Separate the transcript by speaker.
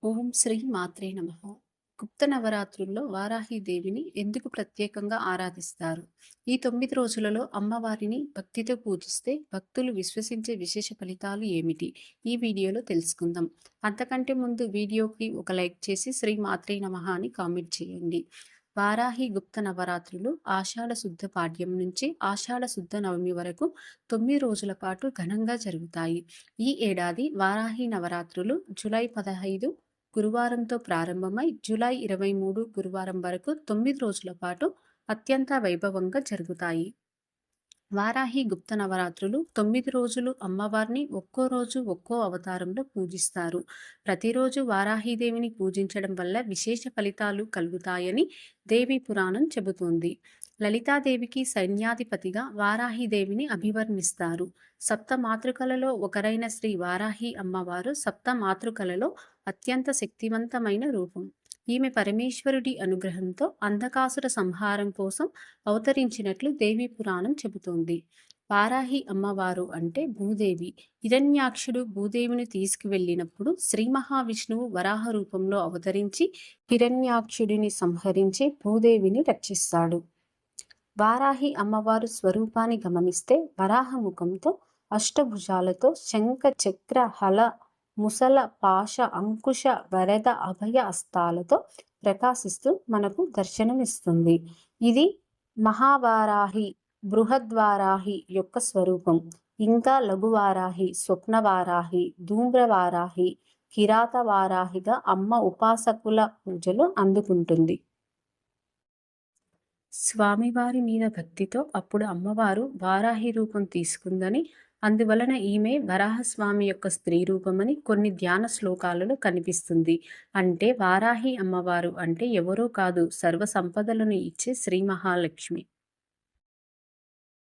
Speaker 1: ఓం శ్రీ మాత్రే నమః. గుప్త నవరాత్రుల్లో వారాహి దేవిని ఎందుకు ప్రత్యేకంగా ఆరాధిస్తారు? ఈ 9 రోజులలో అమ్మవారిని భక్తితో పూజిస్తే భక్తులు విశ్వసించే విశేష ఫలితాలు ఏమిటి? ఈ వీడియోలో తెలుసుకుందాం. అంతకంటే ముందు వీడియోకి ఒక లైక్ చేసి శ్రీ మాత్రే నమః అని కామెంట్ చేయండి. వారాహి గుప్త నవరాత్రులు ఆషాఢ శుద్ధ పాడ్యం నుంచి ఆషాఢ శుద్ధ నవమి వరకు 9 రోజుల పాటు ఘనంగా జరుగుతాయి. ఈ ఏడాది వారాహి నవరాత్రులు జూలై 15 గురువారంతో ప్రారంభమై జూలై 23 గురువారం వరకు 9 రోజుల పాటు అత్యంత వైభవంగా జరుగుతాయి. వారాహి గుప్త నవరాత్రులు 9 రోజులు అమ్మవారిని ఒక్కో రోజు ఒక్కో అవతారంలో పూజిస్తారు. ప్రతిరోజు వారాహిదేవిని పూజించడం వల్ల విశేష ఫలితాలు కలుగుతాయని దేవి పురాణం చెబుతోంది. లలితాదేవికి సైన్యాధిపతిగా వారాహిదేవిని అభివర్ణిస్తారు. సప్త మాతృకలలో ఒకరైన శ్రీ వారాహి అమ్మవారు సప్త మాతృకలలో అత్యంత శక్తివంతమైన రూపం. ఈమె పరమేశ్వరుడి అనుగ్రహంతో అంధకాసుర సంహారం కోసం అవతరించినట్లు దేవి పురాణం చెబుతోంది. వారాహి అమ్మవారు అంటే భూదేవి. హిరణ్యాక్షుడు భూదేవిని తీసుకువెళ్ళినప్పుడు శ్రీ మహావిష్ణువు వరాహ రూపంలో అవతరించి హిరణ్యాక్షుడిని సంహరించి భూదేవిని రక్షిస్తాడు. వారాహి అమ్మవారు స్వరూపాన్ని గమనిస్తే వరాహ ముఖంతో అష్టభుజాలతో శంఖ చక్ర హల ముసల పాశ అంకుశ వరద అభయ హస్తాలతో ప్రకాశిస్తూ మనకు దర్శనమిస్తుంది. ఇది మహావారాహి, బృహద్వారాహి యొక్క స్వరూపం. ఇంకా లఘువారాహి, స్వప్నవారాహి, ధూమ్రవారాహి, కిరాత వారాహిగా అమ్మ ఉపాసకుల పూజలు అందుకుంటుంది. స్వామివారి మీద భక్తితో అప్పుడు అమ్మవారు వారాహి రూపం తీసుకుందని, అందువలన ఈమె వరాహస్వామి యొక్క స్త్రీ రూపమని కొన్ని ధ్యాన శ్లోకాలలో కనిపిస్తుంది. అంటే వారాహి అమ్మవారు అంటే ఎవరో కాదు, సర్వ సంపదలను ఇచ్చే శ్రీ మహాలక్ష్మి.